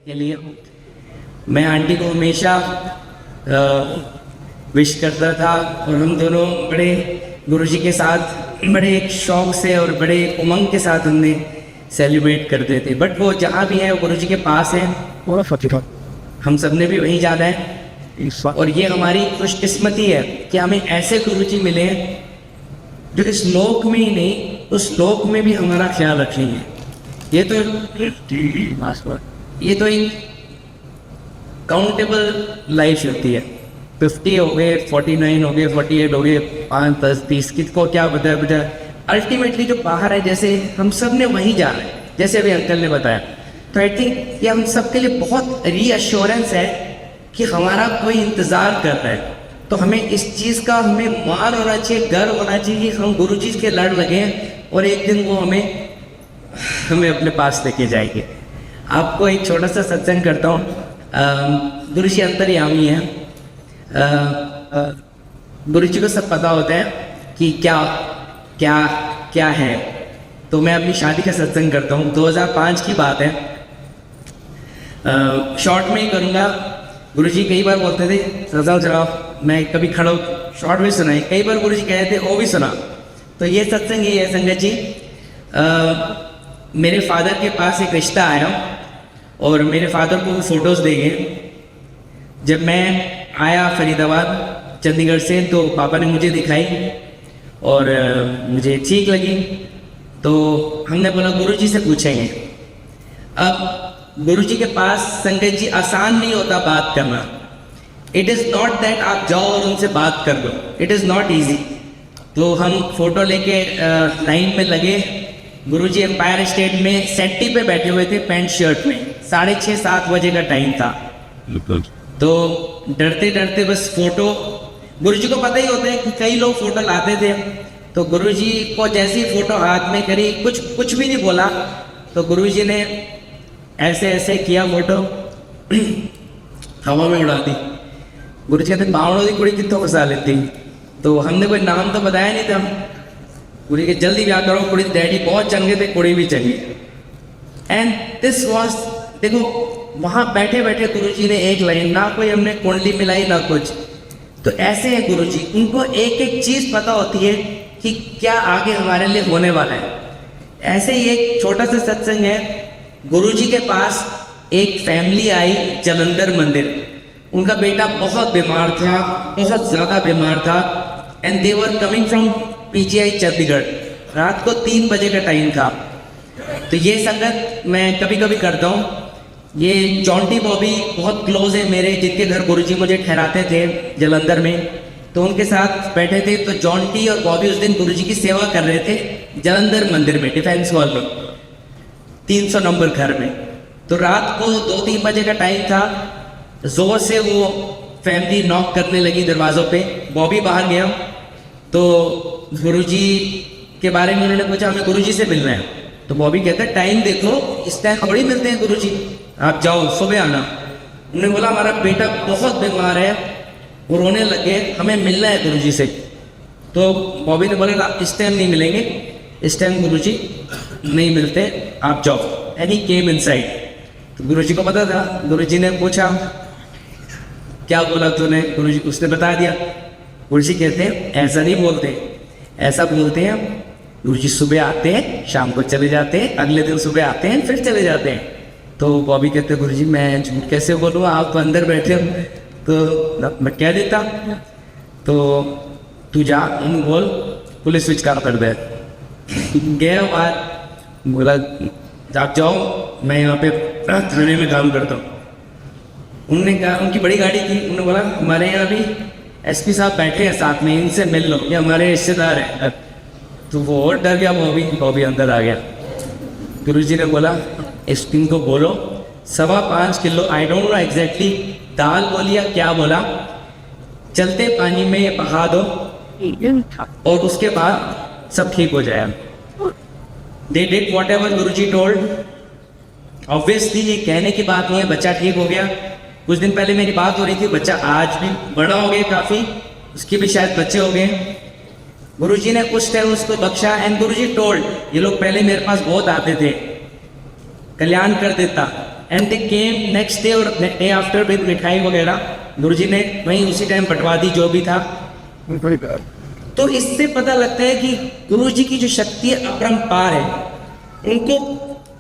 के लिए मैं आंटी को हमेशा विश करता था, और हम दोनों बड़े गुरुजी के साथ बड़े एक शौक़ से और बड़े उमंग के साथ हमने सेलिब्रेट करते थे। बट वो जहाँ भी है वो गुरुजी के पास है, हम सब ने भी वहीं जाना है। और ये हमारी खुशकिस्मती है कि हमें ऐसे गुरुजी मिले जो इस लोक में ही नहीं, उस लोक में भी हमारा ख्याल रखेंगे। ये तो एक काउंटेबल लाइफ होती है। 50 हो गए, 49 हो गए, 48 हो गए, 5, 10, 30 किसको क्या बता अल्टीमेटली जो बाहर है, जैसे हम सब ने वहीं जाना है, जैसे अभी अंकल ने बताया। तो आई थिंक ये हम सब के लिए बहुत रीअश्योरेंस है कि हमारा कोई इंतज़ार कर रहा है। तो हमें इस चीज़ का हमें मान होना चाहिए, गर्व होना चाहिए कि हम गुरुजी के लड़ लगे हैं और एक दिन वो हमें अपने पास लेके जाएंगे। आपको एक छोटा सा सत्संग करता हूँ। गुरुजी अंतर्यामी है। गुरुजी को सब पता होता है कि क्या क्या क्या है। तो मैं अपनी शादी का सत्संग करता हूँ। 2005 की बात है। शॉर्ट में ही करूँगा। गुरुजी कई बार बोलते थे सत्संग चलाओ, मैं कभी खड़ा शॉर्ट में सुनाई, कई बार गुरुजी कहते थे वो भी सुना। तो ये सत्संग ये है संगत जी। मेरे फादर के पास एक रिश्ता आया और मेरे फादर को फ़ोटोज़ दे गए। जब मैं आया फरीदाबाद चंडीगढ़ से तो पापा ने मुझे दिखाई और मुझे ठीक लगी। तो हमने बोला गुरुजी से पूछेंगे। अब गुरुजी के पास संगत जी आसान नहीं होता बात करना। इट इज़ नॉट दैट आप जाओ और उनसे बात कर लो, इट इज़ नॉट ईजी। तो हम फोटो लेके लाइन में लगे। गुरुजी एम्पायर स्टेट में सेट्टी पे बैठे हुए थे पैंट शर्ट में। 6:30-7 बजे का टाइम था। तो डरते डरते बस फोटो, गुरुजी को पता ही होता है कि कई लोग फोटो लाते थे। तो गुरुजी को जैसी फोटो हाथ में करी, कुछ भी नहीं बोला। तो गुरुजी ने ऐसे ऐसे किया, फोटो हवा में उड़ा दी। गुरुजी कहते बावड़ों की कुड़ी कितों फंसा लेती। तो हमने कोई नाम तो बताया नहीं था। गुरुजी के जल्दी ब्याह करो, कुड़ी डैडी बहुत चंगे थे, कुड़ी भी चंगी। एंड दिस वॉज, देखो वहाँ बैठे बैठे गुरुजी ने एक लाइन, ना कोई हमने कुंडली मिलाई ना कुछ। तो ऐसे है गुरुजी, उनको एक एक चीज़ पता होती है कि क्या आगे हमारे लिए होने वाला है। ऐसे ही एक छोटा सा सत्संग है। गुरुजी के पास एक फैमिली आई जलंधर मंदिर। उनका बेटा बहुत बीमार था, बहुत ज़्यादा बीमार था। And they were coming from PGI Chandigarh. रात को 3 बजे का टाइम था। तो ये संगत मैं कभी कभी करता हूँ। ये जॉन्टी बॉबी बहुत क्लोज है मेरे, जिनके घर गुरुजी मुझे ठहराते थे जलंधर में। तो उनके साथ बैठे थे। तो जॉन्टी और बॉबी उस दिन गुरुजी की सेवा कर रहे थे जलंधर मंदिर में, डिफेंस हॉल में, 300 नंबर घर में। तो रात को 2-3 बजे का टाइम था। जोर से वो फैमिली नॉक करने लगी दरवाज़ों पे। बॉबी बाहर गया तो गुरुजी के बारे में उन्होंने पूछा, हमें गुरुजी से मिलना है। तो बॉबी कहता है टाइम देखो, इस टाइम थोड़ी मिलते हैं गुरुजी, आप जाओ सुबह आना। उन्होंने बोला हमारा बेटा बहुत बीमार है, वो रोने लगे, हमें मिलना है गुरुजी से। तो बॉबी ने बोला इस टाइम नहीं मिलेंगे, इस टाइम गुरुजी नहीं मिलते, आप जाओ। And he came inside. तो गुरुजी को पता था। गुरुजी ने पूछा क्या बोला तूने? गुरुजी उसने बता दिया। गुरुजी कहते हैं ऐसा नहीं बोलते, ऐसा बोलते हैं गुरुजी सुबह आते हैं, शाम को चले जाते हैं, अगले दिन सुबह आते हैं, फिर चले जाते हैं। तो बॉबी कहते हैं गुरुजी मैं झूठ कैसे बोलूँ, आप अंदर बैठे हो। तो मैं कह देता। तो तू जा, उन बोल पुलिस स्विच का कर दे। गया बाहर, बोला आप जाओ, मैं यहाँ पे थाने में काम करता हूँ। उन्होंने कहा, उनकी बड़ी गाड़ी थी, उन्होंने बोला हमारे यहाँ भी SP साहब बैठे हैं साथ में, इनसे मिल लो, ये हमारे रिश्तेदार हैं। तो वो और डर गया, बॉबी अंदर आ गया। गुरुजी ने बोला SP को बोलो 5.25 kilo, I don't know exactly, दाल बोली या क्या बोला, चलते पानी में बहा दो और उसके बाद सब ठीक हो जाएगा। They did whatever Guruji told। Obviously ये कहने की बात नहीं है, बच्चा ठीक हो गया। कुछ दिन पहले मेरी बात हो रही थी, बच्चा आज भी बड़ा हो गया काफ़ी, उसके भी शायद बच्चे हो गए। गुरुजी ने उस टाइम उसको बख्शा। एंड गुरुजी टोल्ड, ये लोग पहले मेरे पास बहुत आते थे, कल्याण कर देता, and they came next day और डे आफ्टर विद मिठाई वगैरह। गुरुजी ने वहीं उसी टाइम बंटवा दी जो भी था। तो इससे पता लगता है कि गुरुजी की जो शक्ति है अपरंपार है। उनको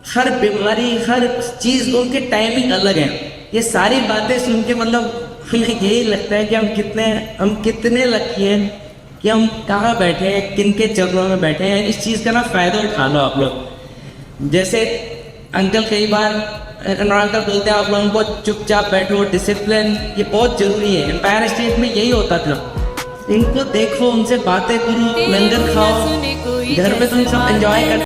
हर बीमारी, हर चीज, उनके टाइमिंग अलग है। ये सारी बातें सुन के मतलब हमें यही लगता है कि हम कितने लकी हैं कि हम कहाँ बैठे हैं, किन के चरणों में बैठे हैं। इस चीज़ का ना फ़ायदा उठा लो आप लोग। जैसे अंकल कई बार अंकल बोलते हैं आप लोगों को चुपचाप बैठो, डिसिप्लिन ये बहुत ज़रूरी है। एम्पायर स्टेट में यही होता था। इनको देखो, उनसे बातें करो, लंगर खाओ, घर में तुम सब एंजॉय कर